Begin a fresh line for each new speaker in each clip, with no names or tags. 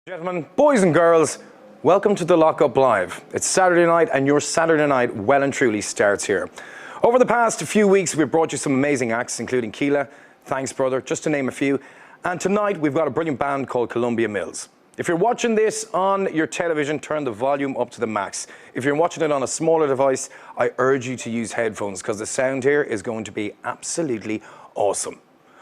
Gentlemen, boys and girls, welcome to the Lockup Live. It's Saturday night and your Saturday night well and truly starts here. Over the past few weeks we've brought you some amazing acts including Keela, Thanks Brother, just to name a few. And tonight we've got a brilliant band called Columbia Mills. If you're watching this on your television, turn the volume up to the max. If you're watching it on a smaller device, I urge you to use headphones because the sound here is going to be absolutely awesome.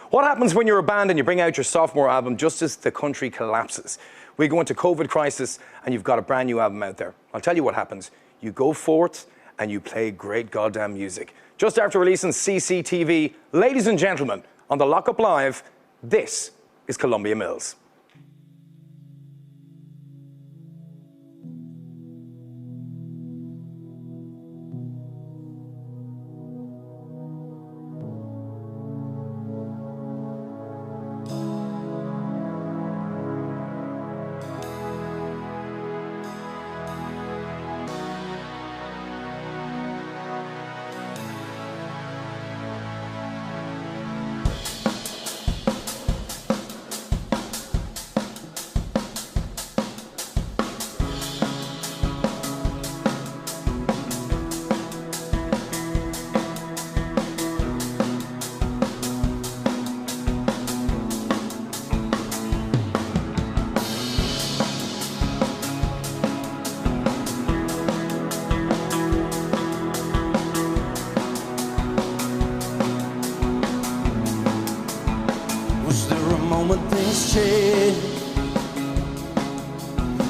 What happens when you're a band and you bring out your sophomore album just as the country collapses? We go into COVID crisis and you've got a brand new album out there. I'll tell you what happens. You go forth and you play great goddamn music. Just after releasing CCTV, ladies and gentlemen, on the Lockup Live, this is Columbia Mills.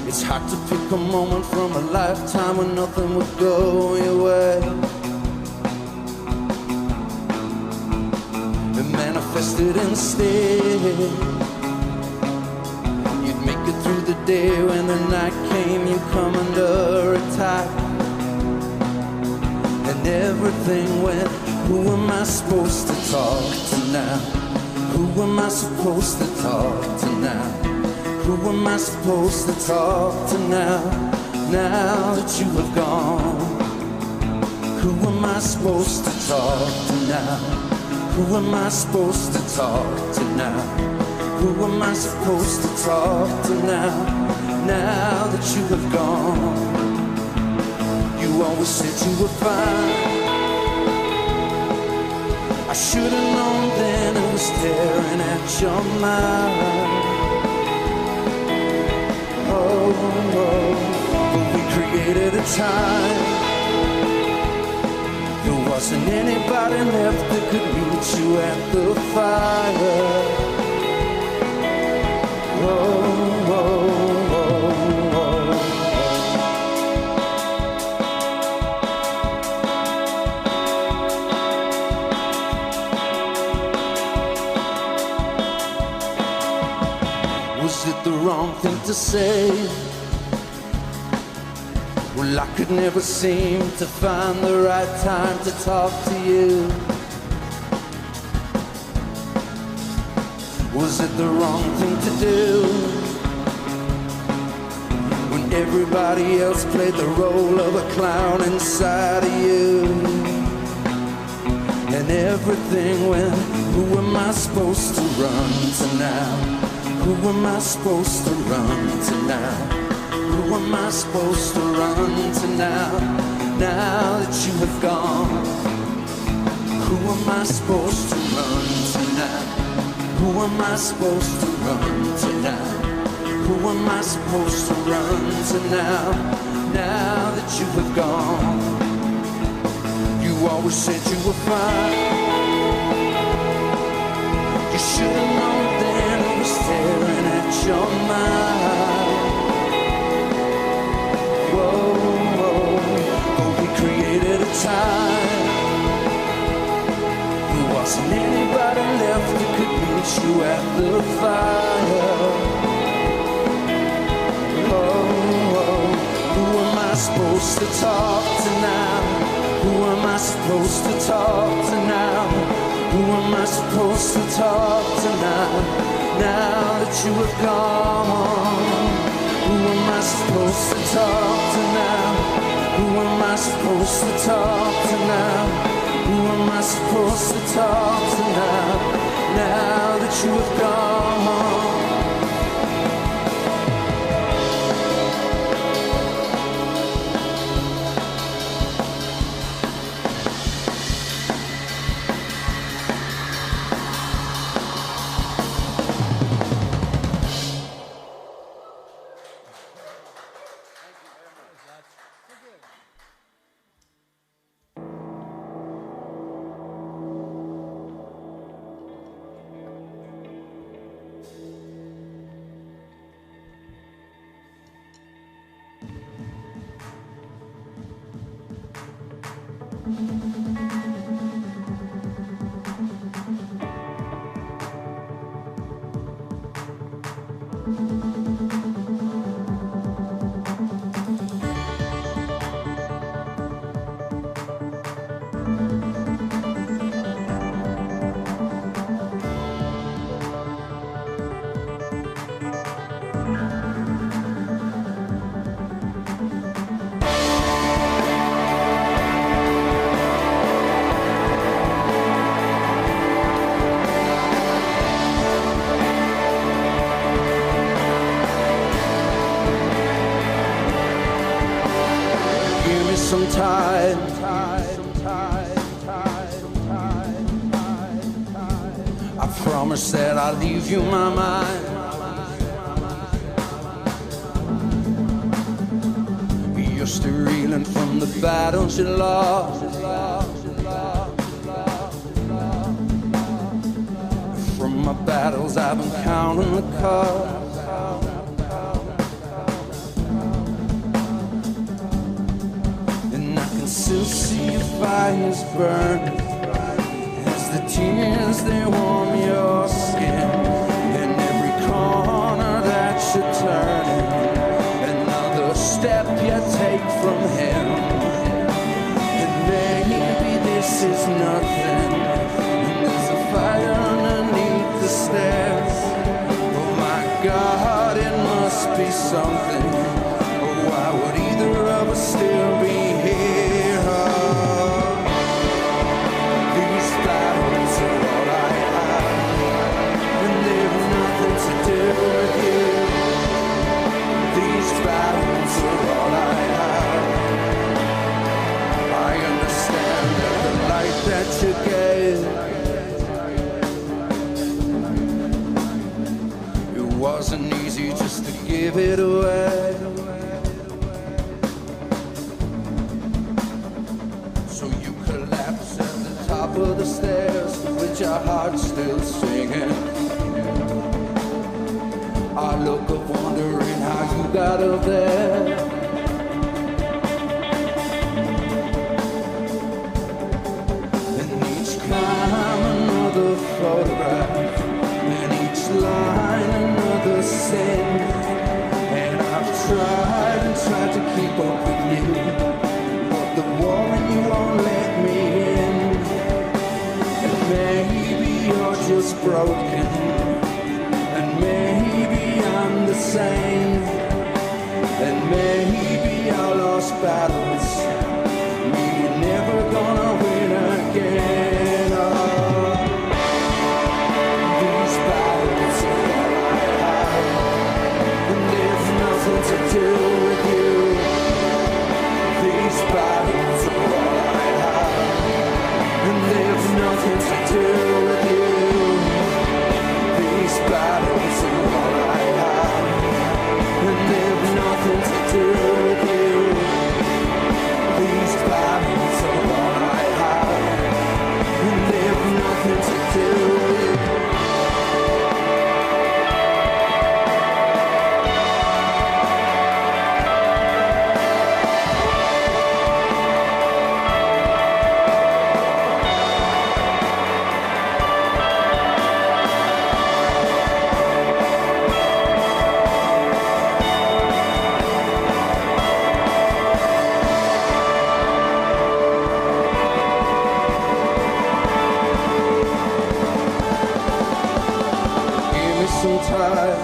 It's hard to pick a moment from a lifetime when nothing would go your way. It manifested instead. You'd make it through the day when the night came, you come under attack. And everything went, who am I supposed to talk to now? Who am I supposed to talk to now? Who am I supposed to talk to now? Now that you have gone. Who am I supposed to talk to now? Who am I supposed to talk to now? Who am I supposed to talk to now? Now that you have gone. You always said you were fine. I should have known then it was staring at your mind. But we created a time. There wasn't anybody left that could meet you at the fire. Was it the wrong thing to say? Well, I could never seem to find the right time to talk to you. Was it the wrong thing to do? When everybody else played the role of a clown inside of you. And everything went, who am I supposed to run to now? Who am I supposed to run to now? Who am I supposed to run to now? Now that you have gone. Who am I supposed to run to now? Who am I supposed to run to now? Who am I supposed to run to now? Now that you have gone. You always said you were fine. You should have known then it was staring at your mind. But we created a time. There wasn't anybody left that could meet you at the fire. Who am I supposed to talk to now? Who am I supposed to talk to now? Who am I supposed to talk to now? Now that you have gone. Who am I supposed to talk to now? Who am I supposed to talk to now? Who am I supposed to talk to now? Now that you have gone. Some time. I promise that I'll leave you my mind. You're still reeling from the battles you lost. From my battles I've been counting the cost. Still see your fires burn as the tears they warm your skin. And every corner that you're turning, another step you take from him. And maybe this is nothing, and there's a fire underneath the stairs. Oh my God, it must be something. Oh, why would either of us still be here? That you gave, it wasn't easy just to give it away. So you collapse at the top of the stairs with your heart still singing. I look up wondering how you got up there. Photograph, and each line another sin. And I've tried and tried to keep up with you, but the wall and you won't let me in. And maybe you're just broken, and maybe I'm the same. And maybe our lost battles mean we're never gonna win again. To do with you, these battles are all I have, and there's nothing to do with you. These battles are all I have, and there's nothing to do with you. These battles are all I have, and there's nothing to do with you. Some time.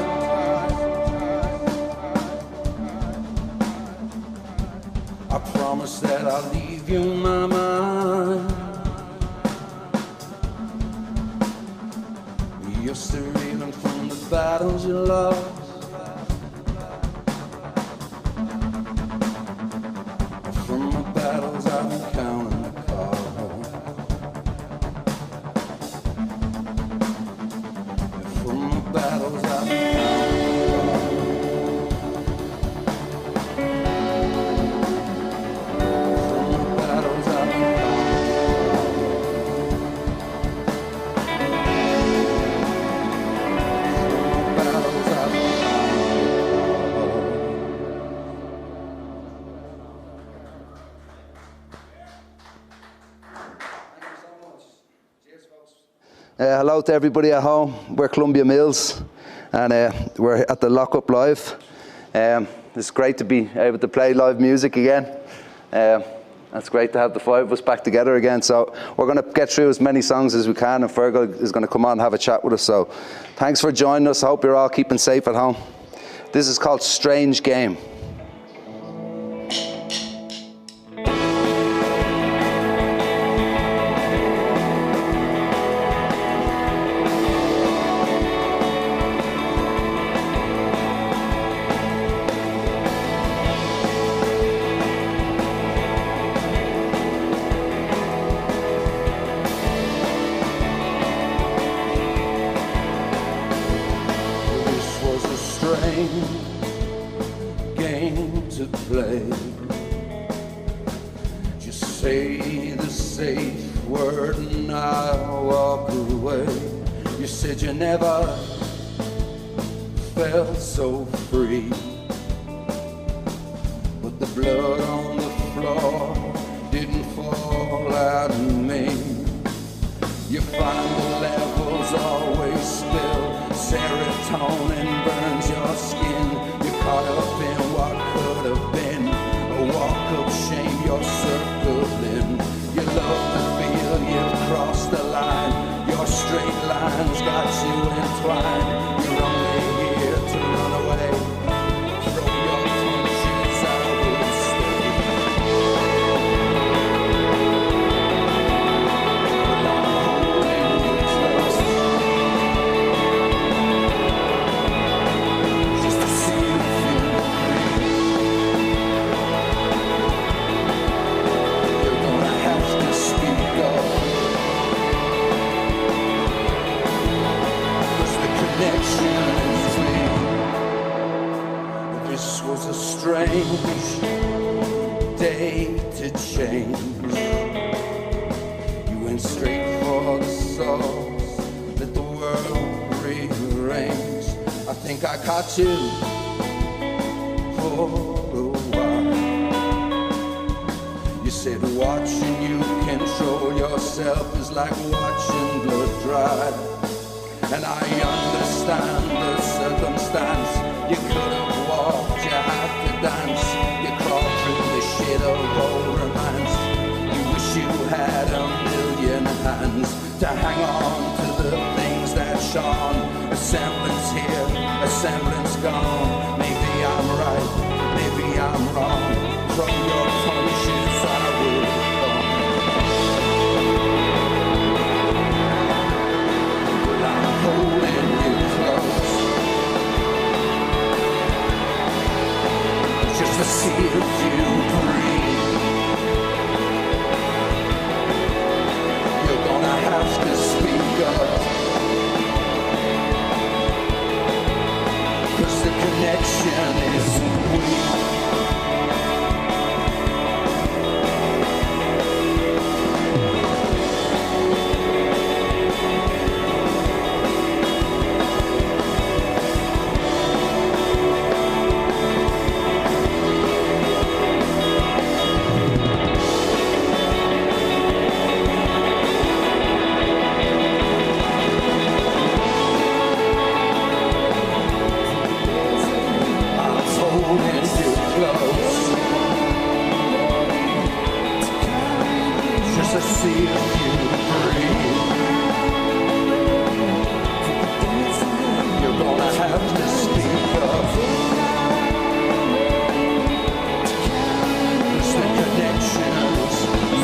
I promise that I'll leave you my mind. You're still reeling from the battles you lost. From my battles I've been counting the cost. From my battles I've been counting.
Hello to everybody at home. We're Columbia Mills, and we're at the Lock Up Live. It's great to be able to play live music again. It's great to have the five of us back together again. So we're going to get through as many songs as we can, and Fergal is going to come on and have a chat with us. So thanks for joining us. I hope you're all keeping safe at home. This is called Strange Game.
Game to play. Just say the safe word and I'll walk away. You said you never felt so free, but the blood on the floor didn't fall out of me. You find the levels always still, serotonin burns your skin. You're caught up in what could have been, a walk of shame you're circling. You love to feel you've crossed the line, your straight lines got you entwined. You're only here to run away, throw your punches, I will stay. But I'm holding you close, just to see if you breathe. You're gonna have to speak up, 'cause the connection is me. This was a strange day to change. You went straight for the source, let the world rearrange. I think I caught you for a while. You said watching you control yourself is like watching blood dry. And I understand the circumstance. You could have walked, you had to dance. You crawled through the shit of old romance. You wish you had a million hands to hang on to the things that shone. A semblance here, a semblance gone. Maybe I'm right, maybe I'm wrong. From your punches I will come. But I'm holding you close, just to see if you breathe. You're gonna have to speak up, 'cause the connection is weak. To see if you breathe. You're gonna have to speak up, 'cause the connections,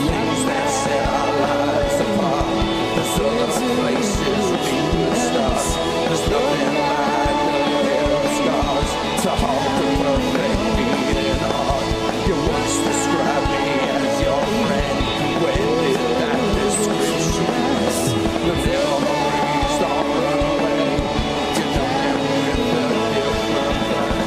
things that set our lives apart. There's other places we could start. There's nothing like the hell scars to hold the perfect beating heart. You once described me as your friend. When did that description end? The memories don't run away. You know them with a different plan.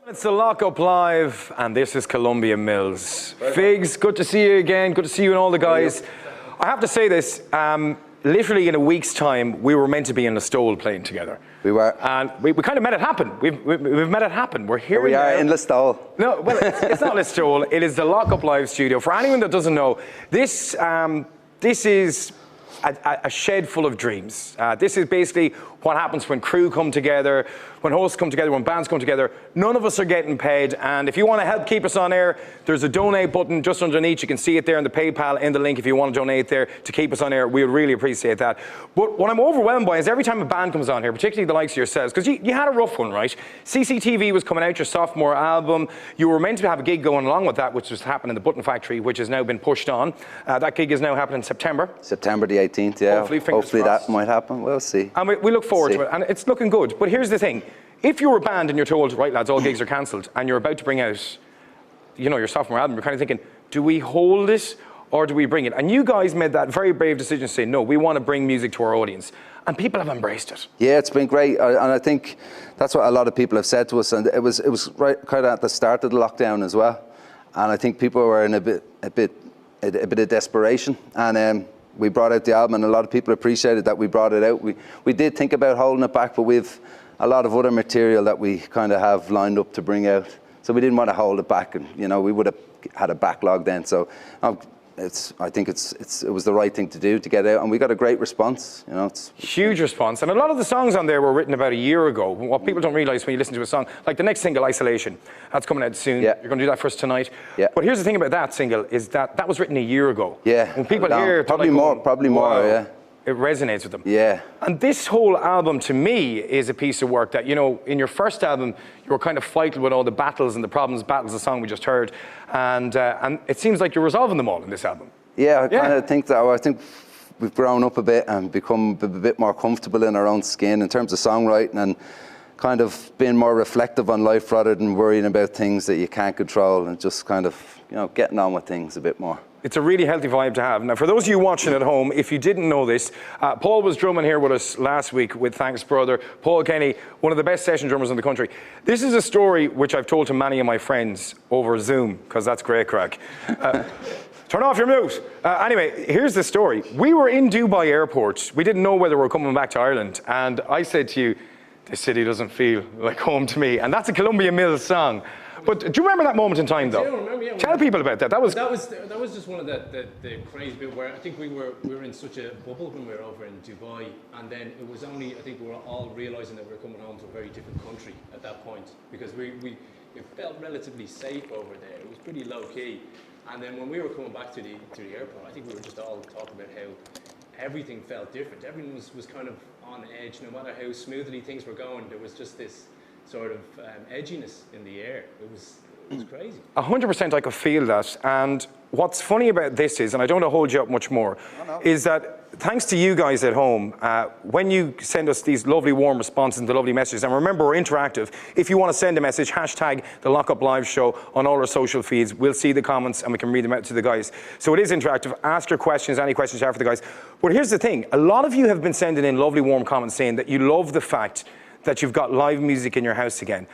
It's the Lock Up Live, and this is Columbia Mills. Figs, good to see you again. Good to see you and all the guys. I have to say this. literally in a week's time, we were meant to be in Listowel playing together.
We were.
And we kind of made it happen. We've made it happen. We're here.
We are in Listowel.
No, well, it's not Listowel. It is the Lock Up Live studio. For anyone that doesn't know, this is a shed full of dreams. This is basically what happens when crew come together, when hosts come together, when bands come together. None of us are getting paid, and if you want to help keep us on air, there's a donate button just underneath. You can see it there in the PayPal, in the link if you want to donate there to keep us on air. We would really appreciate that. But what I'm overwhelmed by is every time a band comes on here, particularly the likes of yourselves, because you had a rough one, right? CCTV was coming out, your sophomore album. You were meant to have a gig going along with that, which was happening in the Button Factory, which has now been pushed on. That gig is now happening in September.
September the 18th, yeah. Hopefully that might happen. We'll see.
And we look forward to it, and it's looking good. But here's the thing. If you're a band and you're told, right lads, all gigs are cancelled, and you're about to bring out, your sophomore album, you're kind of thinking, do we hold it or do we bring it? And you guys made that very brave decision to say, no, we want to bring music to our audience. And people have embraced it. Yeah,
it's been great. And I think that's what a lot of people have said to us. And it was right kind of at the start of the lockdown as well. And I think people were in a bit of desperation. And we brought out the album, and a lot of people appreciated that we brought it out. We did think about holding it back, but we've a lot of other material that we kind of have lined up to bring out. So we didn't want to hold it back, and we would have had a backlog then. So I think it was the right thing to do to get out, and we got a great response. It's
huge response, and a lot of the songs on there were written about a year ago. What people don't realise when you listen to a song, like the next single, "Isolation," that's coming out soon.
Yeah.
You're going to do that for us tonight.
Yeah.
But here's the thing about that single is that was written a year ago.
Yeah.
When people hear it,
probably more. Yeah.
It resonates with them.
Yeah.
And this whole album, to me, is a piece of work that, in your first album, you were kind of fighting with all the battles and the problems. Battles, the song we just heard, and it seems like you're resolving them all in this album.
Yeah, I kind of think that. I think we've grown up a bit and become a bit more comfortable in our own skin in terms of songwriting, and kind of being more reflective on life rather than worrying about things that you can't control, and just kind of, getting on with things a bit more.
It's a really healthy vibe to have. Now, for those of you watching at home, if you didn't know this, Paul was drumming here with us last week with Thanks Brother. Paul Kenny, one of the best session drummers in the country. This is a story which I've told to many of my friends over Zoom, because that's great crack. Turn off your mute. Anyway, here's the story. We were in Dubai airport. We didn't know whether we were coming back to Ireland. And I said to you, this city doesn't feel like home to me. And that's a Columbia Mills song. But do you remember that moment in time, though?
I remember, yeah.
Tell people about that. That was
just one of the crazy bit where I think we were in such a bubble when we were over in Dubai, and then it was only, I think we were all realising that we were coming home to a very different country at that point, because we felt relatively safe over there. It was pretty low key. And then when we were coming back to the airport, I think we were just all talking about how everything felt different. Everything was kind of on edge. No matter how smoothly things were going, there was just this sort of edginess in the air. It was crazy.
100% I could feel that. And what's funny about this is, and I don't want to hold you up much more, is that thanks to you guys at home, when you send us these lovely warm responses and the lovely messages, and remember we're interactive, if you want to send a message, hashtag the Lock Up Live Show on all our social feeds. We'll see the comments and we can read them out to the guys. So it is interactive. Ask your questions, any questions you have for the guys. But here's the thing, a lot of you have been sending in lovely warm comments saying that you love the fact that you've got live music in your house again.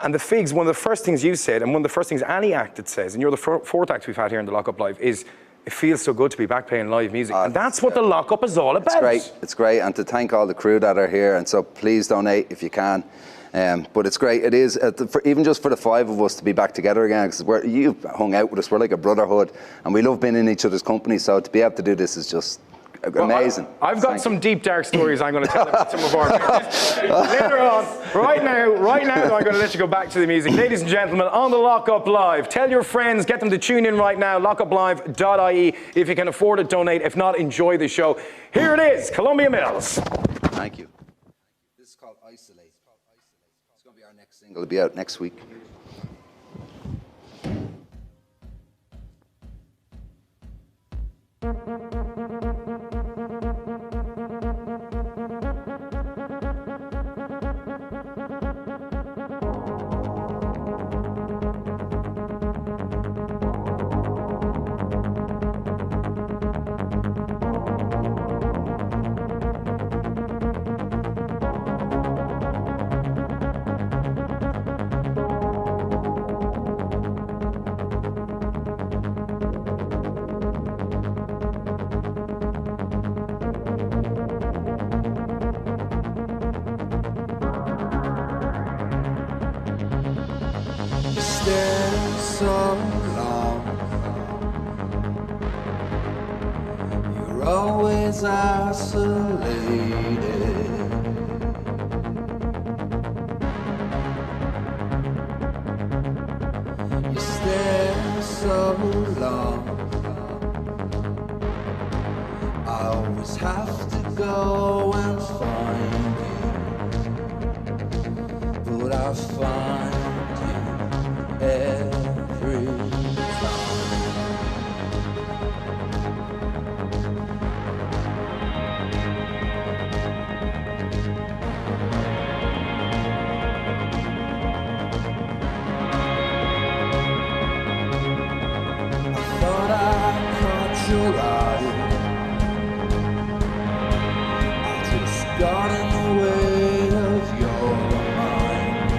And the Figs, one of the first things you said, and one of the first things any act that says, and you're the fourth act we've had here in the Lock Up Live, is it feels so good to be back playing live music. And that's what the Lock Up is all about.
It's great. And to thank all the crew that are here. And so please donate if you can. But it's great. It is, even just for the five of us to be back together again, because you've hung out with us. We're like a brotherhood. And we love being in each other's company. So to be able to do this is just amazing.
I've got some deep, dark stories I'm going to tell about some of our later on. Right now, I'm going to let you go back to the music. Ladies and gentlemen, on the Lock Up Live, tell your friends, get them to tune in right now, lockuplive.ie. If you can afford it, donate. If not, enjoy the show. Here it is, Columbia Mills.
Thank you. This is called Isolate. It's going to be our next single. It'll be out next week.
always isolated. You stare so long. I always have to go and find you, but I find you every time. I thought I caught your eye. I just got in the way of your mind.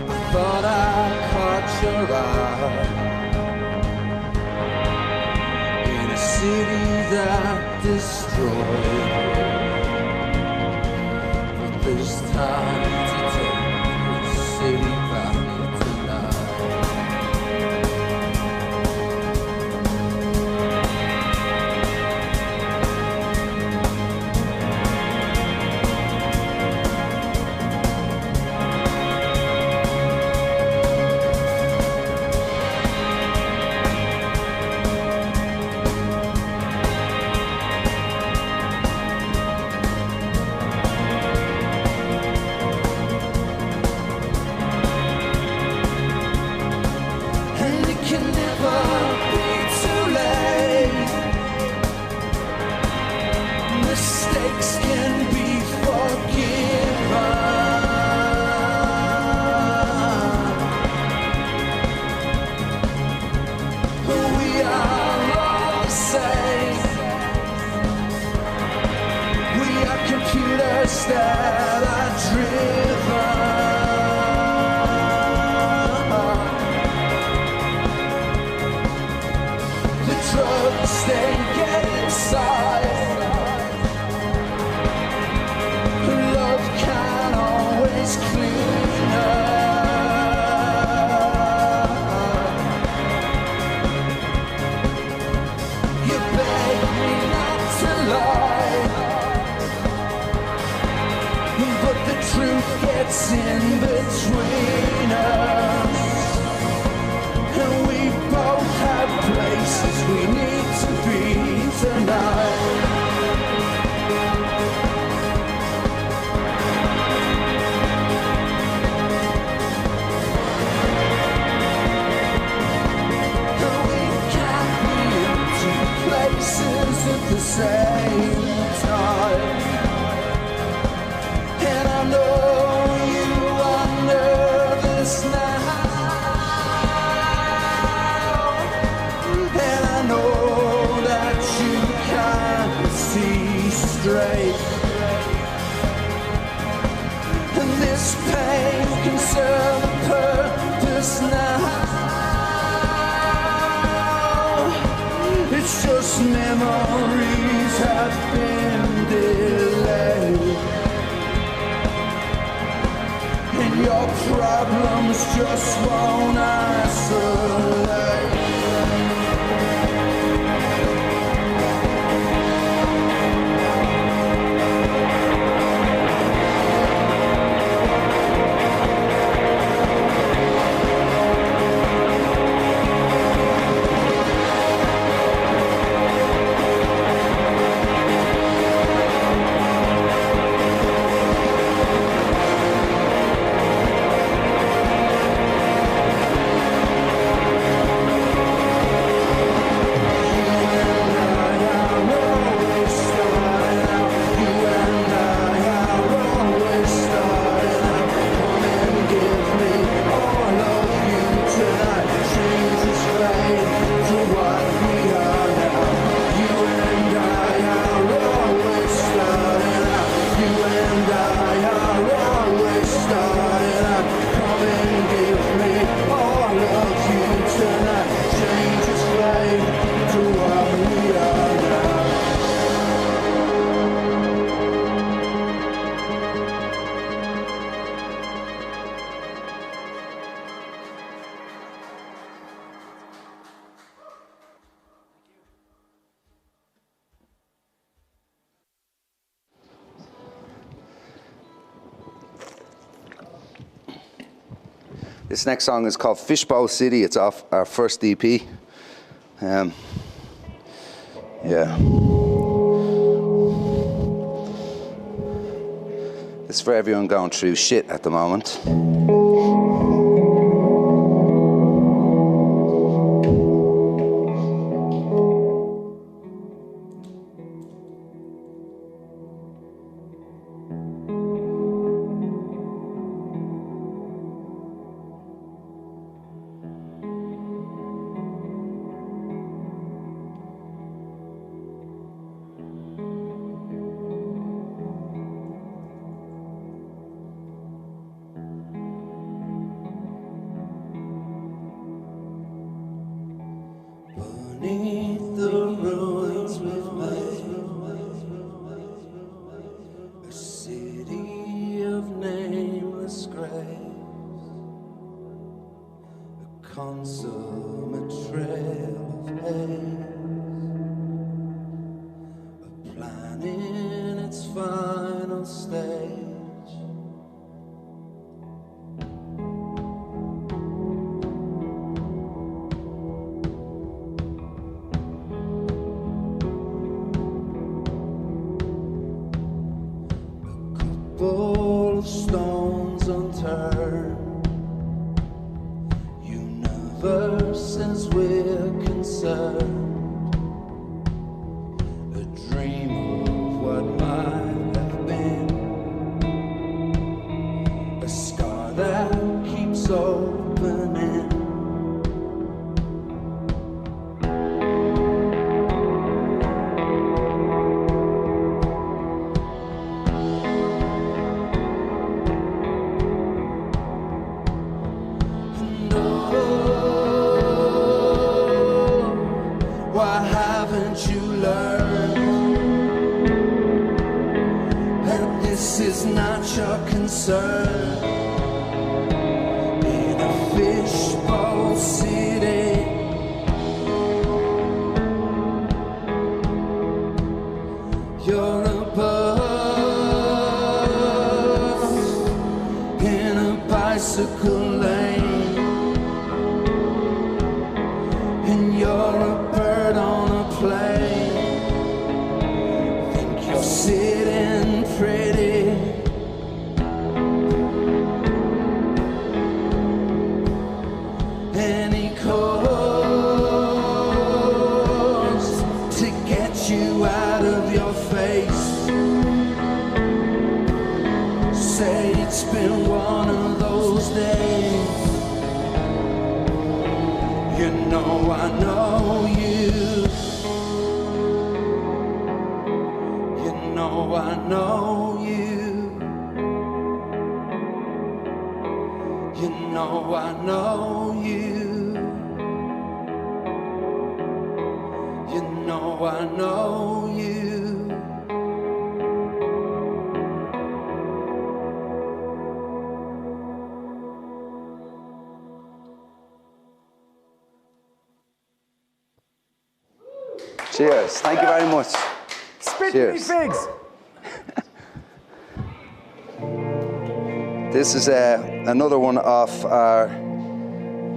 I thought I caught your eye in a city that destroyed. But this time to take the city back tonight. And it can never be too late. Mistakes can be forgiven. We are all the same. We are computers that are driven. The drugs they get inside. Love can always clean up. You beg me not to lie, but the truth gets in between us. And we both have places we need to be tonight. And we can't be in two places at the same time. And I know you are nervous now. And I know that you can't see straight. And this pain can serve a purpose now. It's just memories have been delayed. And your problems just won't isolate.
This next song is called Fishbowl City. It's off our first EP. Yeah. It's for everyone going through shit at the moment.
Beneath the ruins we've made, a city of nameless graves, a consummate trail of haze, a plan in its final stage. Full of stones unturned, universe as we're concerned, a dream of what might have been, a scar that keeps opening. Why haven't you learned that this is not your concern? In a fishbowl city, you're a bus in a bicycle lane, and you're a bird on a plane. Think you're sitting pretty, any cause to get you out of your face. Say it's been one of those days. You know I know you. You know I know you. You know I know you. You know I know you.
Cheers. Thank you very much.
Spit
Cheers.
these figs!
This is another one off our.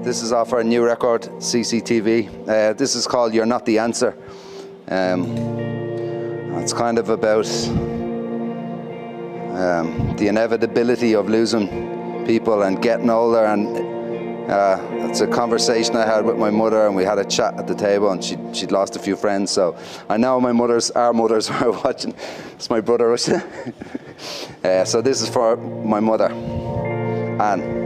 This is off our new record, CCTV. This is called "You're Not the Answer." It's kind of about the inevitability of losing people and getting older, and it's a conversation I had with my mother, and we had a chat at the table, and she'd lost a few friends, so I know our mothers were watching. It's my brother. So this is for my mother, Anne.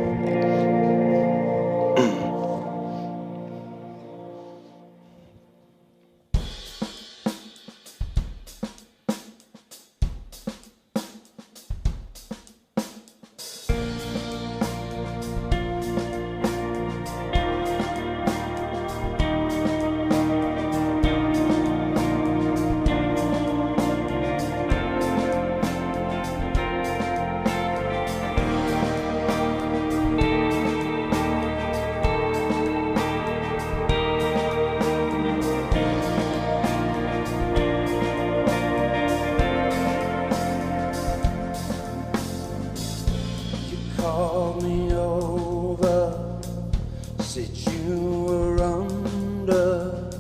you were under,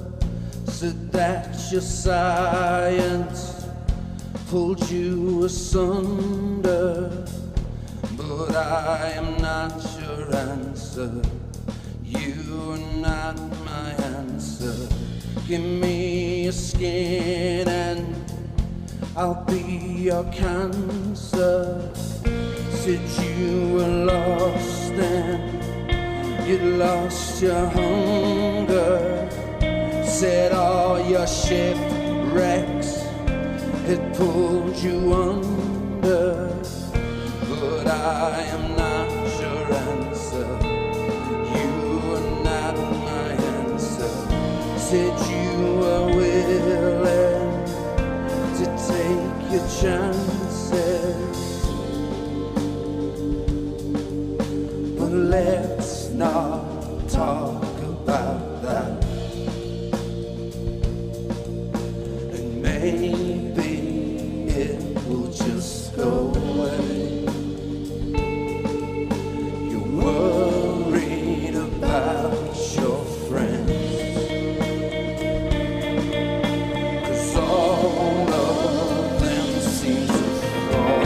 said that your science pulled you asunder. But I am not your answer, you are not my answer. Give me your skin and I'll be your cancer. Said you were lost and you lost your hunger. Said all your shipwrecks had pulled you under. But I am not your answer, you are not my answer. Said you were willing to take your chances, but let's not talk about that. And maybe it will just go away. Worried about your friends, 'cause all of them seem to fall.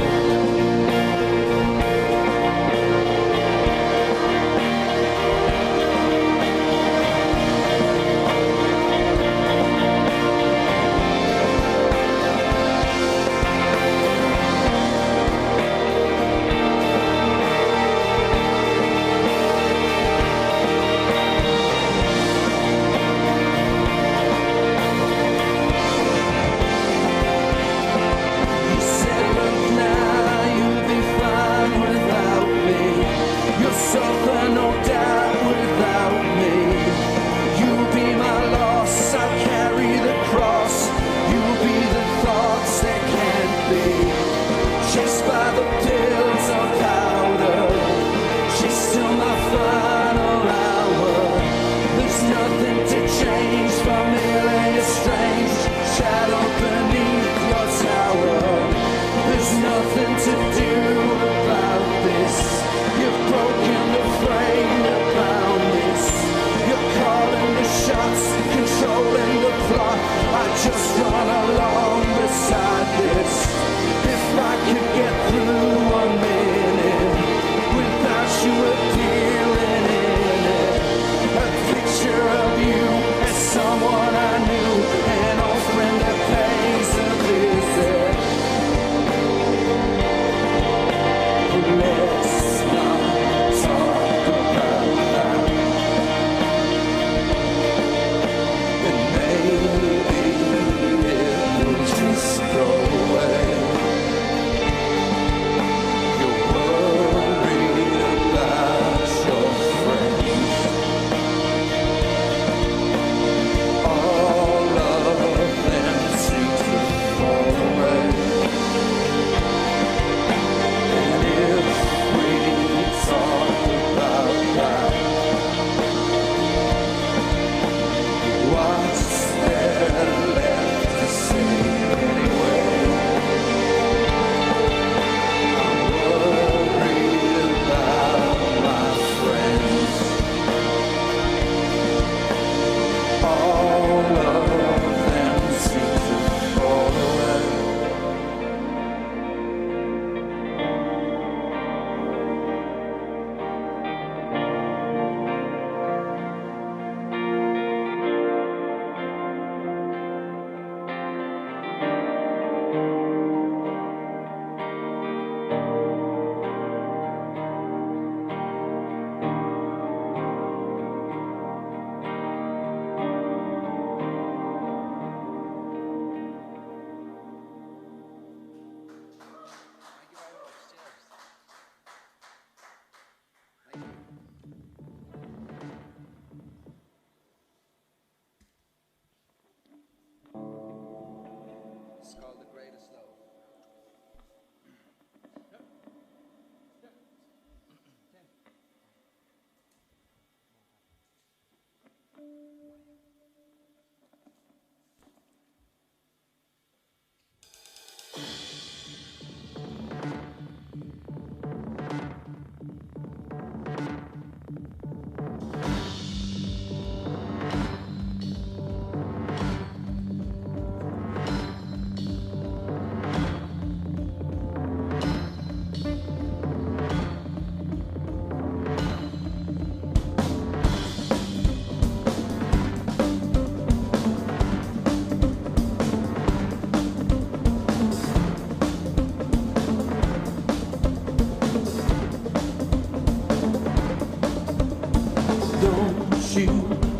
you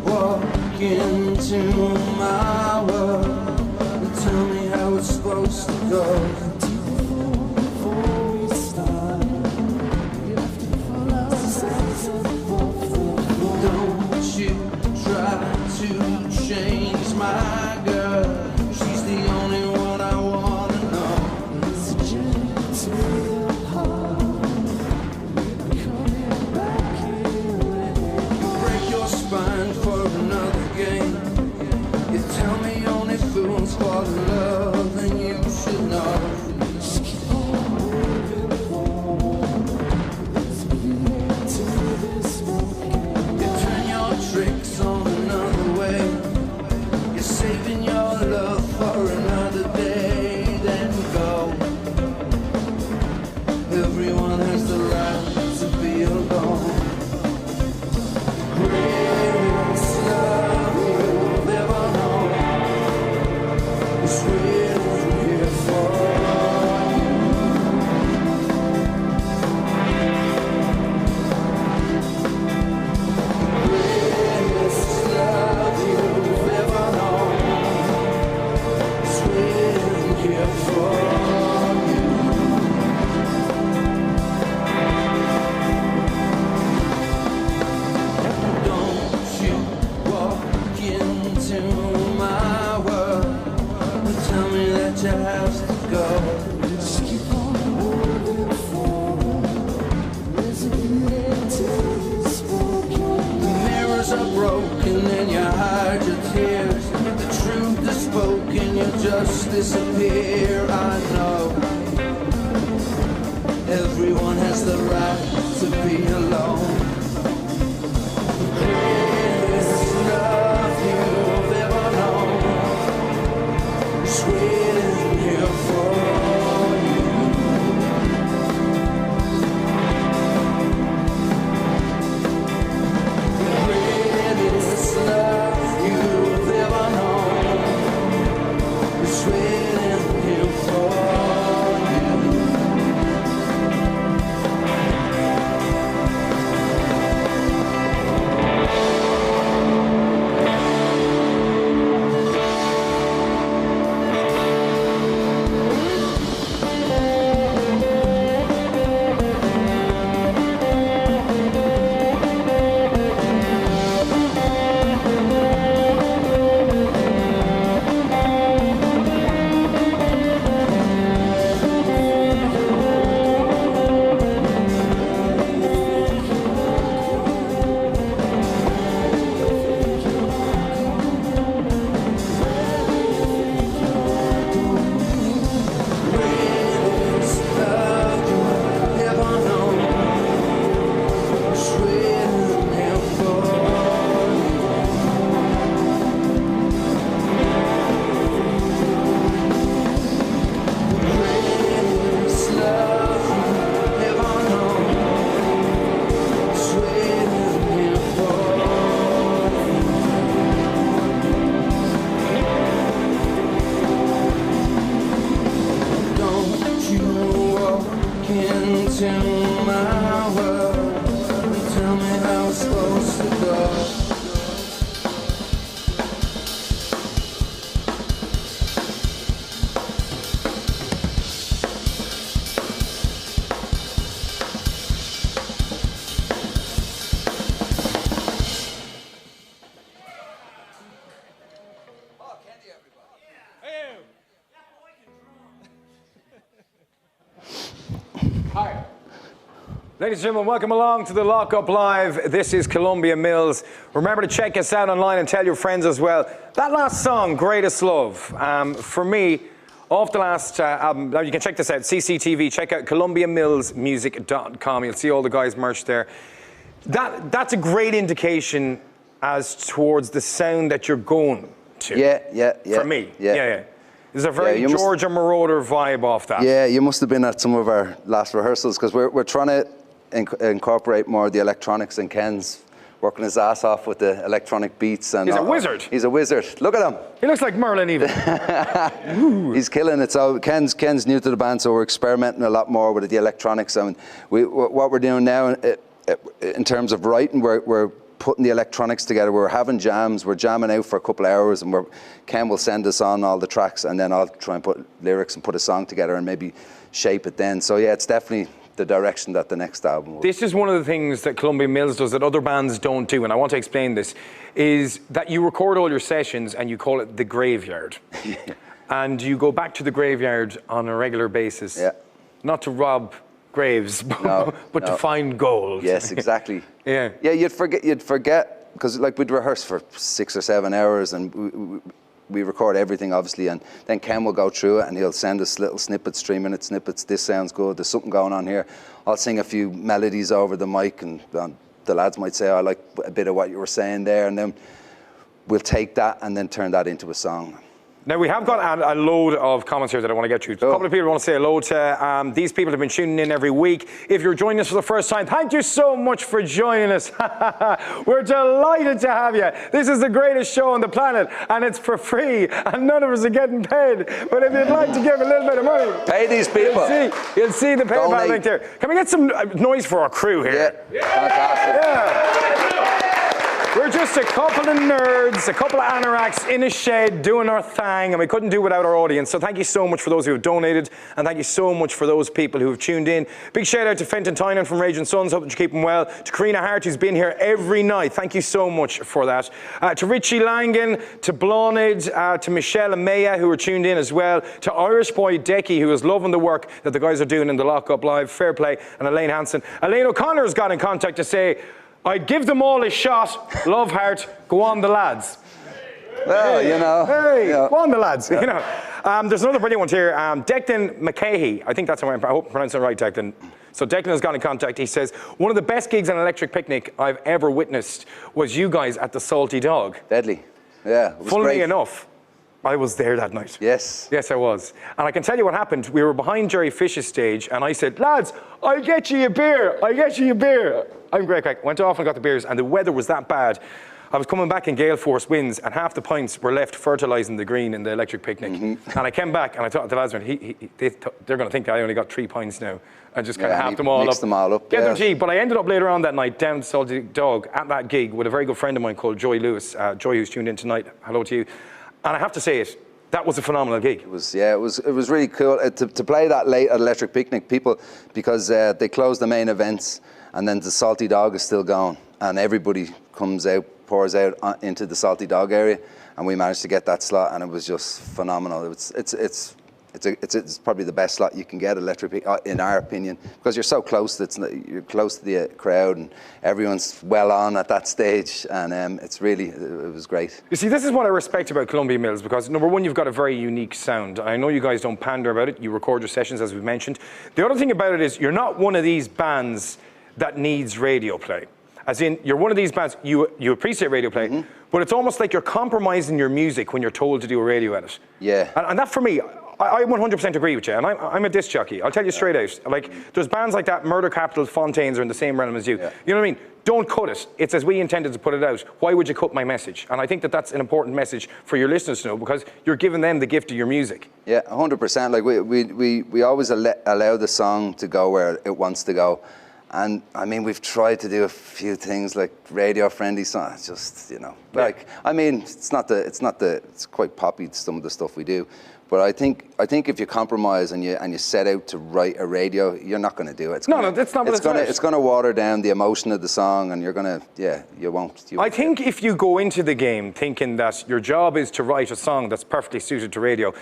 walk into my world and tell me how it's supposed to go. Don't you try to change my girl. She's the only one I wanna know. Break your spine for another game. You tell me only fools fall in love, and you should know. You turn your tricks on another way. You're saving your love for another day, then go. Everyone has the right to be alone. Greatest love you've ever known is waiting here for you. Greatest love you've ever known is waiting here for you. Don't you walk into my world and tell me that you have to go. Just keep on moving forward. The mirrors are broken and you hide your tears. The truth is spoken, you just disappear. I know everyone has the right to be alone. Greatest love you've ever known is waiting here for you. Greatest love you've ever known is waiting here for you. Greatest love you've ever known is waiting here for you. Greatest love you've ever known is waiting here for you. Don't you walk into my world and tell me how it's supposed to go.
Hi. Ladies and gentlemen, welcome along to the Lockup Live. This is Columbia Mills. Remember to check us out online and tell your friends as well. That last song, Greatest Love, for me, off the last album, now you can check this out, CCTV, check out columbiamillsmusic.com. You'll see all the guys' merch there. That's a great indication as towards the sound that you're going to.
Yeah.
For me, yeah. There's a very Georgia Moroder vibe off that.
Yeah, you must have been at some of our last rehearsals because we're trying to incorporate more of the electronics, and Ken's working his ass off with the electronic beats. And
he's a wizard.
He's a wizard. Look at him.
He looks like Merlin even.
He's killing it. So Ken's new to the band, so we're experimenting a lot more with the electronics. And what we're doing now in terms of writing, we're putting the electronics together. We're having jams, we're jamming out for a couple of hours, and Ken will send us on all the tracks, and then I'll try and put lyrics and put a song together and maybe shape it then. So yeah, it's definitely the direction that the next album will.
This is one of the things that Columbia Mills does that other bands don't do, and I want to explain this, is that you record all your sessions and you call it the graveyard. And you go back to the graveyard on a regular basis.
Yeah.
Not to rob graves,
No,
but to find gold.
Yes, exactly.
Yeah.
Yeah, you'd forget, because like we'd rehearse for 6 or 7 hours, and we record everything, obviously, and then Ken will go through it and he'll send us little snippets, 3-minute snippets. This sounds good, there's something going on here. I'll sing a few melodies over the mic, and the lads might say, I like a bit of what you were saying there, and then we'll take that and then turn that into a song.
Now, we have got a load of comments here that I want to get to. A couple of people want to say hello to. These people have been tuning in every week. If you're joining us for the first time, thank you so much for joining us. We're delighted to have you. This is the greatest show on the planet, and it's for free, and none of us are getting paid. But if you'd like to give a little bit of money,
pay these people.
You'll see the PayPal
Donate.
link there. Can we get some noise for our crew here?
Yeah, fantastic.
Yeah. We're just a couple of nerds, a couple of anoraks in a shed doing our thing, and we couldn't do without our audience. So thank you so much for those who have donated, and thank you so much for those people who have tuned in. Big shout out to Fenton Tynan from Raging Sons, hope that you're keeping well. To Karina Hart, who's been here every night, thank you so much for that. To Richie Langan, to Blonid, to Michelle and Maya, who are tuned in as well. To Irish Boy Decky, who is loving the work that the guys are doing in the Lockup Live. Fair play. And Elaine Hansen. Elaine O'Connor's got in contact to say, I'd give them all a shot. Love heart. Go on the lads.
Well, you know.
Hey,
yeah.
go on the lads. You know. There's another brilliant one here. Declan McCahey. I think that's how I hope I'm pronouncing it right, Declan. So Declan has got in contact. He says, one of the best gigs on Electric Picnic I've ever witnessed was you guys at the Salty Dog.
Deadly. Yeah, it was
Funnily
great.
enough, I was there that night.
Yes.
Yes, I was. And I can tell you what happened. We were behind Jerry Fish's stage, and I said, lads, I'll get you a beer. I'll get you a beer. I'm great crack. Went off and got the beers, and the weather was that bad. I was coming back in gale force winds, and half the pints were left fertilising the green in the Electric Picnic. And I came back, and I thought to the lads, they're going to think I only got 3 pints now. I just kind of halved them all up.
Mixed them all up.
Get them cheap. But I ended up later on that night down at Salty Dog at that gig with a very good friend of mine called Joy Lewis. Joy, who's tuned in tonight. Hello to you. And I have to say it. That was a phenomenal gig.
It was really cool to play that late at Electric Picnic. People, because they closed the main events, and then the Salty Dog is still going, and everybody comes out, pours out into the Salty Dog area, and we managed to get that slot, and it was just phenomenal. It's probably the best slot you can get at Electric Picnic, in our opinion, because you're so close. You're close to the crowd, and everyone's well on at that stage, and it was great.
You see, this is what I respect about Columbia Mills, because number one, you've got a very unique sound. I know you guys don't pander about it. You record your sessions, as we've mentioned. The other thing about it is you're not one of these bands that needs radio play. As in, you're one of these bands, you appreciate radio play, but it's almost like you're compromising your music when you're told to do a radio edit.
Yeah.
And that, for me, I 100% agree with you, and I'm a disc jockey. I'll tell you straight out. Like, there's bands like that, Murder Capital, Fontaines are in the same realm as you. Yeah. You know what I mean? Don't cut it. It's as we intended to put it out. Why would you cut my message? And I think that that's an important message for your listeners to know, because you're giving them the gift of your music.
Yeah, 100%. Like, we always allow the song to go where it wants to go. And I mean, we've tried to do a few things like radio-friendly songs. Just, you know, like, I mean, it's quite poppy, some of the stuff we do. But I think if you compromise and you set out to write a radio, you're not going to do it.
That's not what it's about.
It's going to water down the emotion of the song, and you're going to, you won't.
I think if you go into the game thinking that your job is to write a song that's perfectly suited to radio,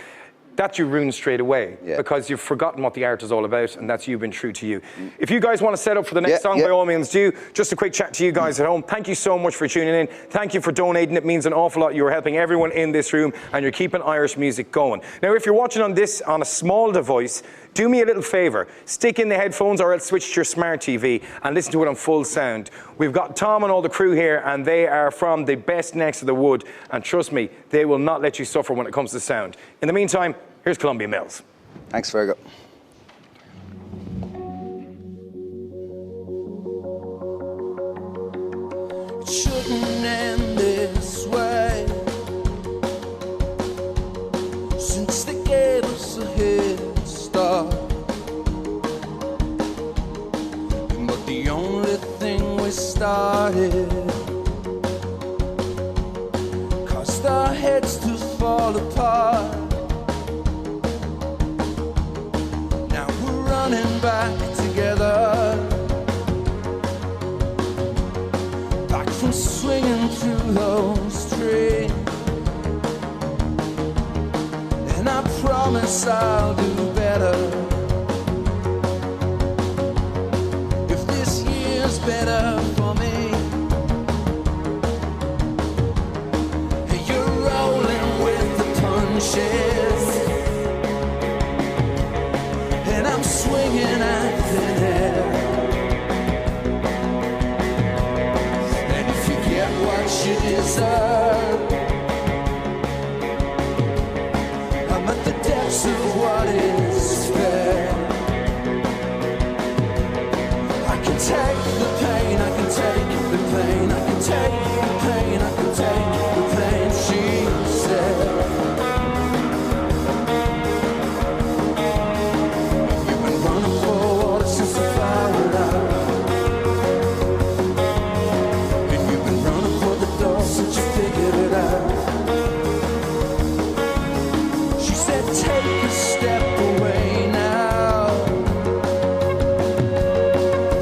that you ruin straight away, because you've forgotten what the art is all about, and that's you been true to you. If you guys want to set up for the next song, by all means do. Just a quick chat to you guys at home. Thank you so much for tuning in. Thank you for donating. It means an awful lot. You're helping everyone in this room, and you're keeping Irish music going. Now, if you're watching on a small device, do me a little favour. Stick in the headphones, or else switch to your smart TV and listen to it on full sound. We've got Tom and all the crew here, and they are from the best necks of the wood, and trust me, they will not let you suffer when it comes to sound. In the meantime, here's Columbia Mills.
Thanks, Virgo.
It shouldn't end this way, since they gave us a head start. But the only thing we started caused our heads to fall apart. Now we're running back together, back from swinging through those trees. And I promise I'll do better if this year's better for me. You're rolling with the punches, and I'm swinging at thin air. And if you get what you deserve, I'm at the depths of what is fair. I can take the pain, I can take the pain, I can take the pain, I can take the pain, she said. You've been running for water since the fire went out, and you've been running for the door since you figured it out. She said, take a step away now,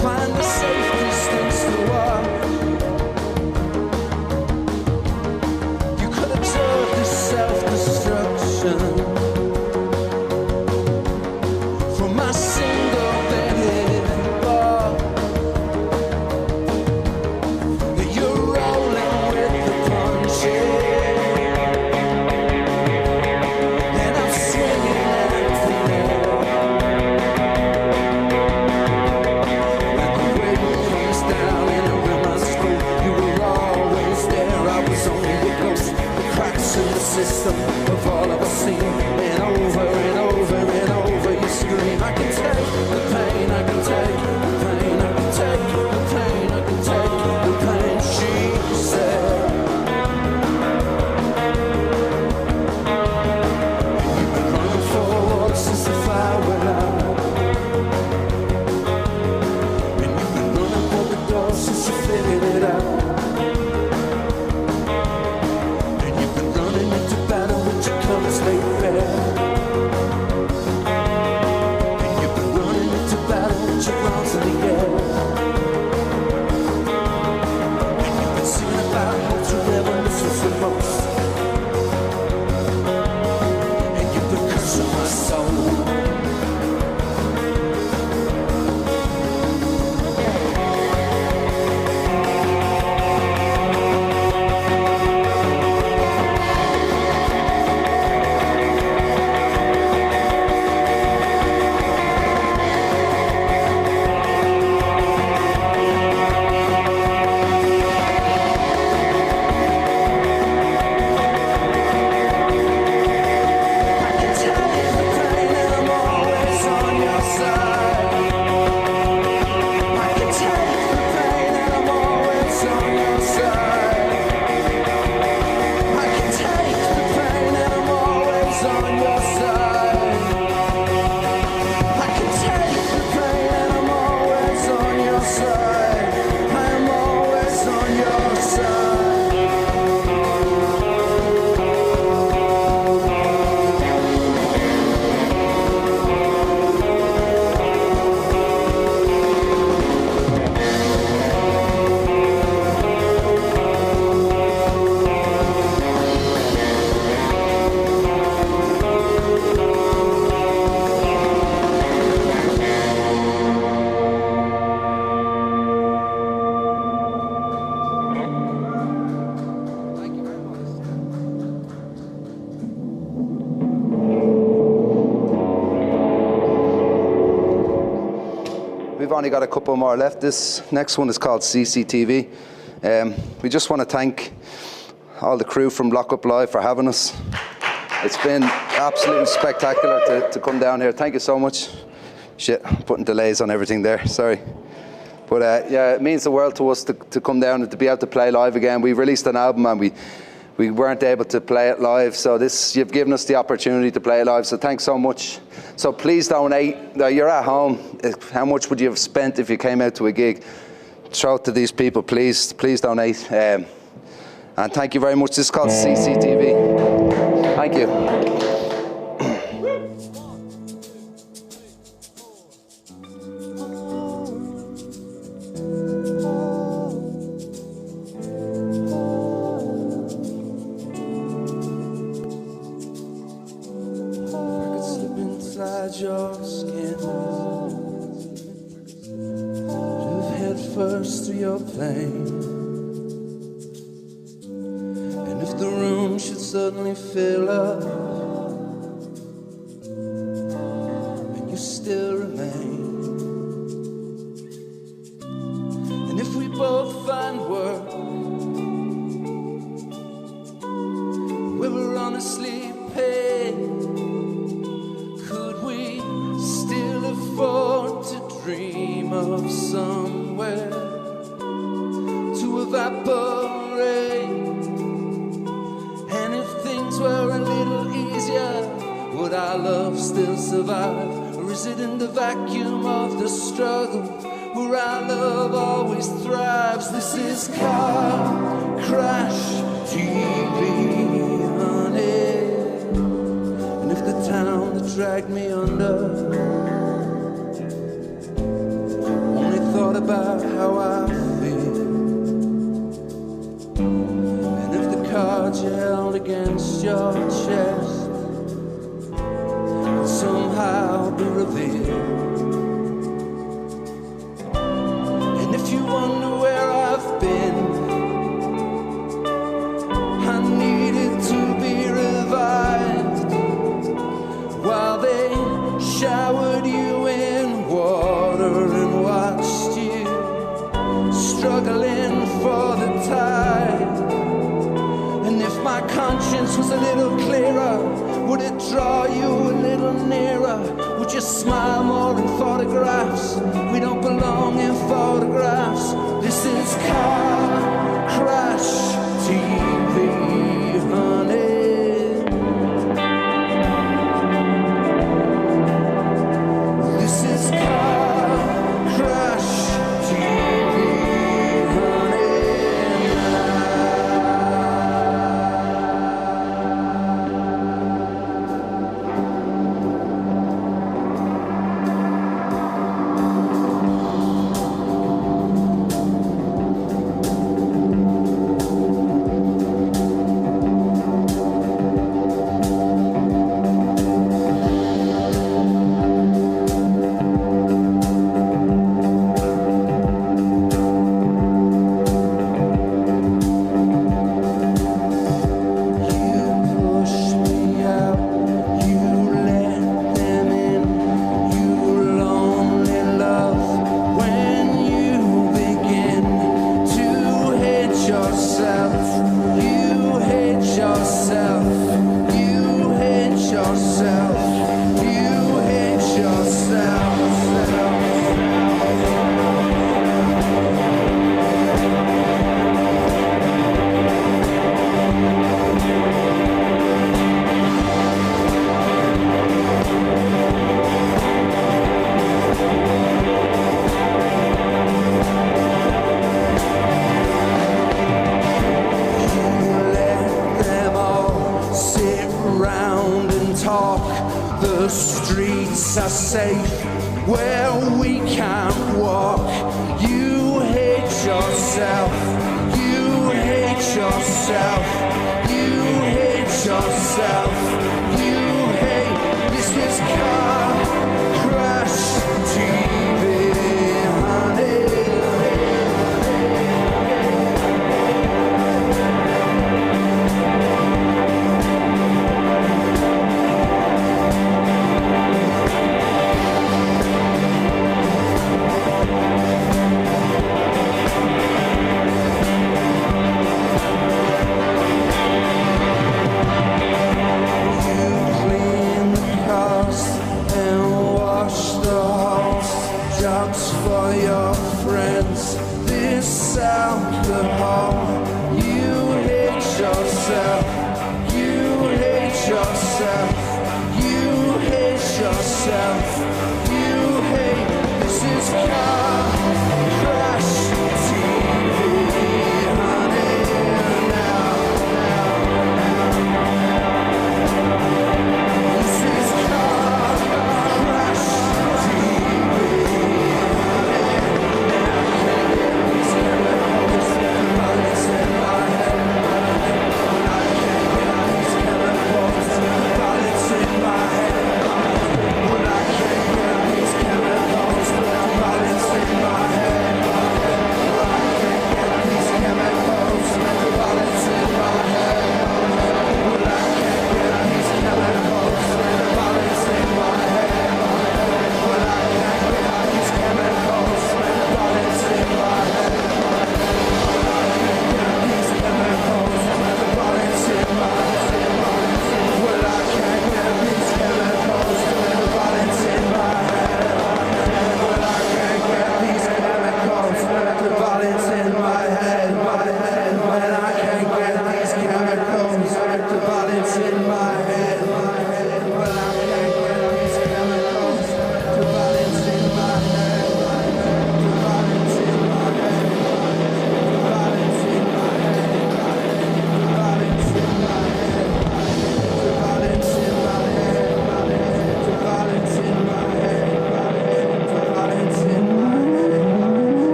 find a safe distance to walk. You could observe this self-destruction from my single-bedded bar. You're rolling with the punches, and I'm swinging at the air. When the rain comes down and over my skull, you were always there. I was only a ghost, the cracks in the system of all of us seen. And over and over and over you scream. I can take the pain, I can take the pain, I can take the pain, I can take the pain, she said. You've been running for water since the fire went out, and you've been running for the door since you figured it out. And you've been running into battle with your colors laid bare. And you've been running into battle with your arms in the air. And you've been singing about what you never misses the most. And you've been cursing my soul.
We've only got a couple more left. This next one is called CCTV. We just want to thank all the crew from Lock Up Live for having us. It's been absolutely spectacular to come down here. Thank you so much. Shit, putting delays on everything there, sorry. But yeah, it means the world to us to come down and to be able to play live again. We released an album and we weren't able to play it live, so you've given us the opportunity to play it live, so thanks so much. So please donate. You're at home. How much would you have spent if you came out to a gig? Throw it to these people, please donate. And thank you very much. This is called CCTV. Thank you.
Your skin, live head first through your pain, and if the room should suddenly fill up and you still remain, and if we both find work where we're honestly paid, afford to dream of somewhere to evaporate? And if things were a little easier, would our love still survive? Or is it in the vacuum of the struggle where our love always thrives? This is car crash TV, honey. And if the town that dragged me under thought about how I feel, and if the cards you held against your chest would somehow be revealed, and if you wonder where I've been, I needed to be revived while they showered you in water and watched struggling for the tide. And if my conscience was a little clearer, would it draw you a little nearer? Would you smile more in photographs? We don't belong in photographs. This is car crash TV, honey. This is car crash TV. The streets are safe where we can't walk. You hate yourself. You hate yourself. You hate yourself. You hate. This is car crash TV, honey. For your friends, this alcohol. You hate yourself. You hate yourself. You hate yourself. You hate. This is car crash TV, honey. Now.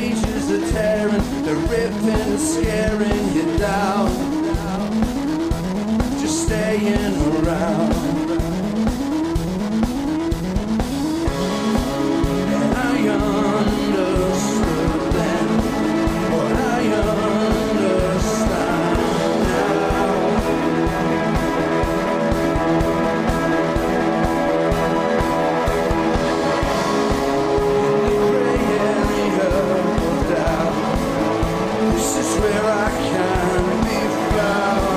pages are tearing, they're ripping and scaring you down. Just staying around. And I understood then what I understand now. In the grey area of doubt, this is where I can be found.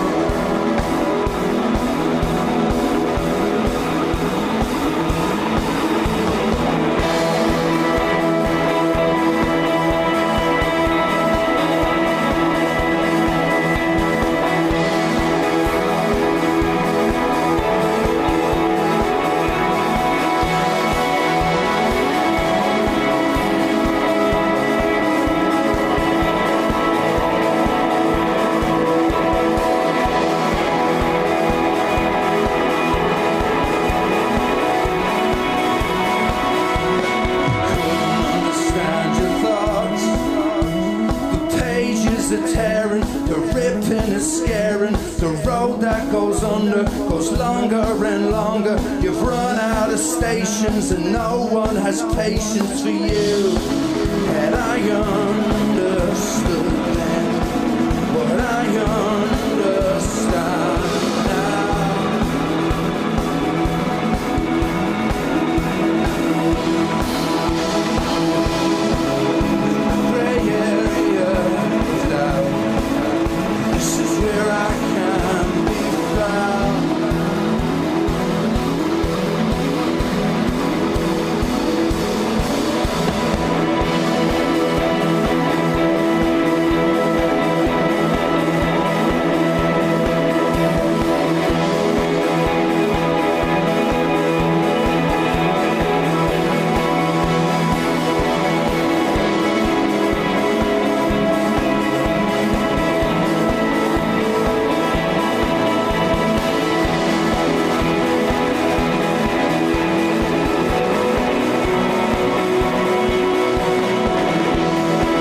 Understand your thoughts. The pages are tearing, they're ripping and scaring. The road that goes under goes longer and longer. You've run out of stations and no one has patience for you. And I understood then what I understand now. Gray area of doubt. This is where I can be found.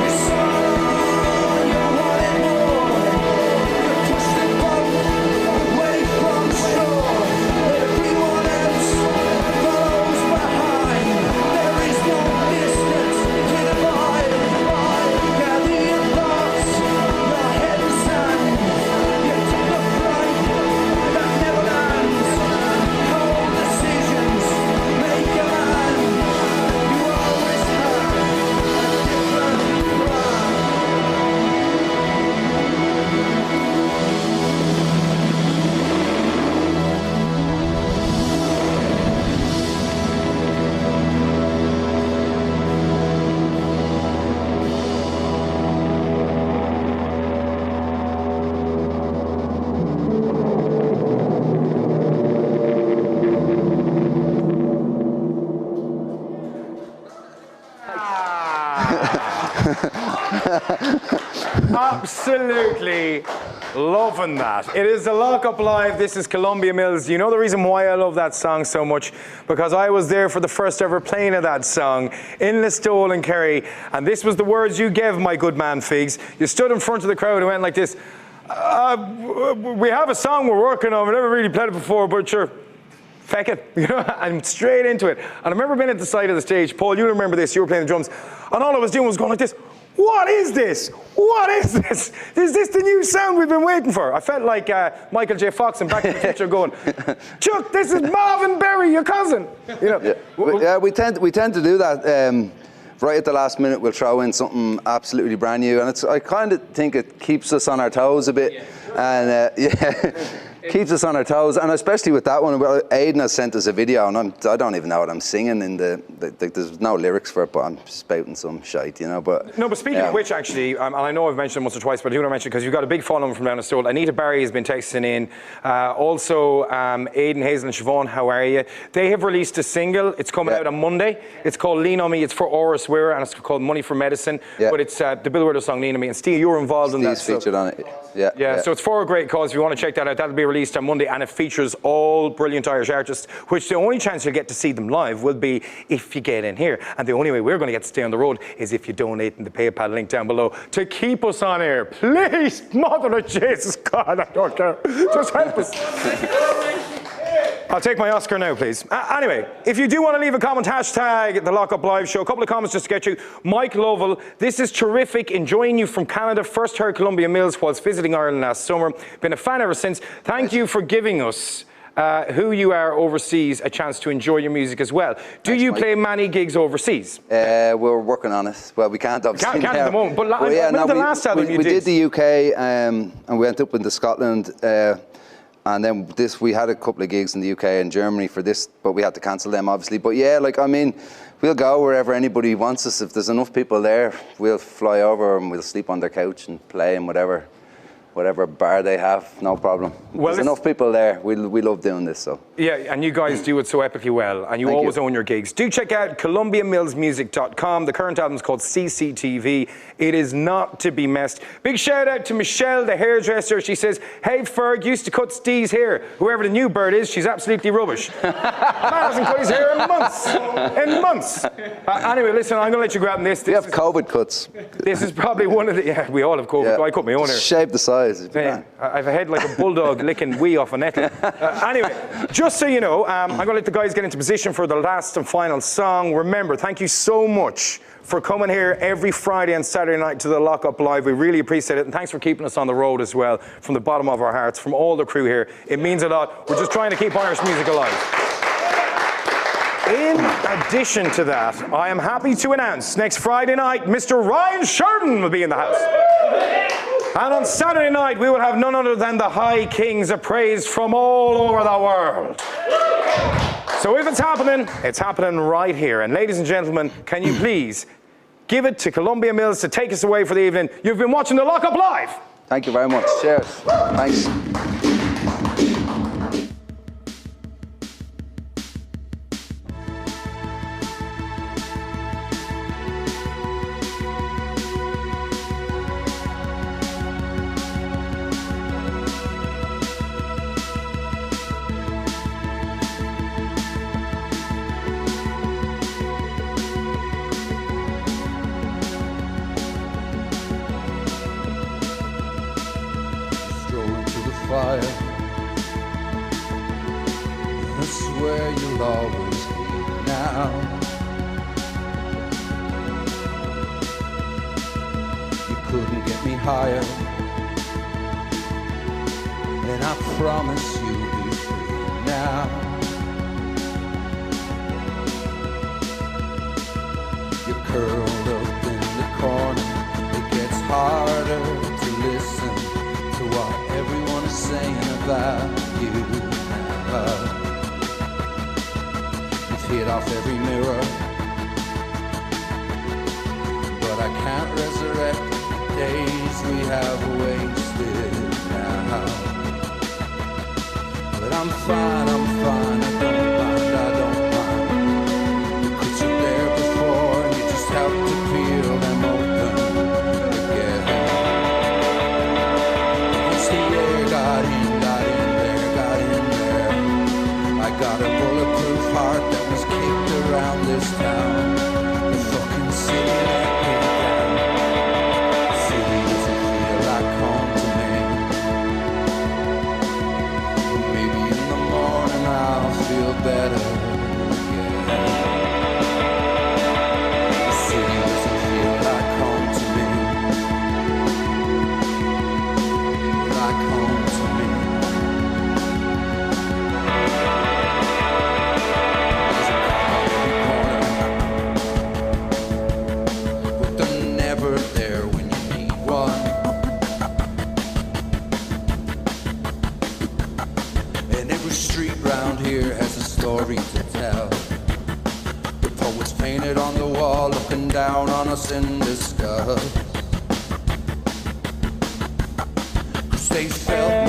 It's all on, you wanted more. You pushed the boat away from shore. Everyone else follows behind. There is no distance to divide. Gather your thoughts, your head in sand. You took a flight that never lands. Cold decisions make a man. You always have a different plan.
Absolutely loving that. It is the Lock Up Live. This is Columbia Mills. You know the reason why I love that song so much? Because I was there for the first ever playing of that song in Listowel and Kerry. And this was the words you gave, my good man Figs. You stood in front of the crowd and went like this. We have a song we're working on. We've never really played it before, but sure. Feck it, you know, and straight into it. And I remember being at the side of the stage. Paul, you remember this, you were playing the drums, and all I was doing was going like this. What is this? What is this? Is this the new sound we've been waiting for? I felt like Michael J. Fox in Back to the Future going, Chuck, this is Marvin Berry, your cousin. You know?
Yeah, we tend to do that. Right at the last minute, we'll throw in something absolutely brand new, and I kind of think it keeps us on our toes a bit, and keeps us on our toes, and especially with that one. Well, Aidan has sent us a video, and I don't even know what I'm singing in there's no lyrics for it, but I'm spouting some shite, you know. But
no, but speaking of which, actually, and I know I've mentioned it once or twice, but I do want to mention it because you've got a big following from down the Stole. Anita Barry has been texting in. Also, Aidan, Hazel, and Siobhan, how are you? They have released a single. It's coming out on Monday. It's called Lean on Me. It's for Oris Weir, and it's called Money for Medicine. But it's the Bill Withers song Lean on Me. And Steve, you're involved in that.
Steve's featured on it.
Yeah. So it's for a great cause. If you want to check that out, that'll be released on Monday, and it features all brilliant Irish artists, which the only chance you'll get to see them live will be if you get in here. And the only way we're going to get to stay on the road is if you donate in the PayPal link down below to keep us on air. Please, Mother of Jesus, God, I don't care. Just help us. I'll take my Oscar now, please. Anyway, if you do want to leave a comment, hashtag the Lockup Live Show. A couple of comments just to get you. Mike Lovell, this is terrific. Enjoying you from Canada. First heard Columbia Mills whilst visiting Ireland last summer. Been a fan ever since. Thank you for giving us who you are overseas a chance to enjoy your music as well. Do you play many gigs overseas?
We're working on it. Well, we can't obviously.
Can't at the moment. But yeah, the last album you did.
We did the UK and we went up into Scotland. And then we had a couple of gigs in the UK and Germany for this, but we had to cancel them, obviously. But yeah, like, I mean, we'll go wherever anybody wants us. If there's enough people there, we'll fly over and we'll sleep on their couch and play in whatever bar they have, no problem. Well, there's enough people there. We love doing this, so. Yeah,
and you guys do it so epically well, and you always own your gigs. Do check out ColumbiaMillsMusic.com. The current album is called CCTV. It is not to be missed. Big shout out to Michelle, the hairdresser. She says, hey, Ferg, used to cut Steve's hair. Whoever the new bird is, she's absolutely rubbish. Man hasn't cut his hair in months. Anyway, listen, I'm going to let you grab this.
We have COVID cuts.
This is probably one of the, yeah, we all have COVID. Yeah. I cut my own hair.
Shave the size.
Yeah, I have a head like a bulldog licking wee off a nettle. Anyway, just so you know, I'm going to let the guys get into position for the last and final song. Remember, thank you so much for coming here every Friday and Saturday night to the Lockup Live. We really appreciate it, and thanks for keeping us on the road as well, from the bottom of our hearts, from all the crew here. It means a lot. We're just trying to keep Irish music alive. In addition to that, I am happy to announce next Friday night, Mr. Ryan Sheridan will be in the house. And on Saturday night, we will have none other than the High Kings of Praise from all over the world. So if it's happening right here. And ladies and gentlemen, can you please give it to Columbia Mills to take us away for the evening? You've been watching the Lockup Live.
Thank you very much. Cheers. Thanks.
Fire. I swear you'll always be now. You couldn't get me higher, and I promise you'll be free now. You're curled up in the corner. It gets harder to listen to what everyone is saying about you now. You've hit off every mirror, but I can't resurrect the days we have wasted now. But I'm fine, I don't mind. Because you're there before, and you just have to peel them open again. Got in there. I got a bulletproof heart that was kicked around this town. The fucking city let me down. The city doesn't feel like home to me. Maybe in the morning I'll feel better again. The city doesn't feel like home to me. Like home to me. There's a car in the corner, but they're never there when you need one. And every street round here has a story to tell. The poets painted on the wall, looking down on us in disgust. They felt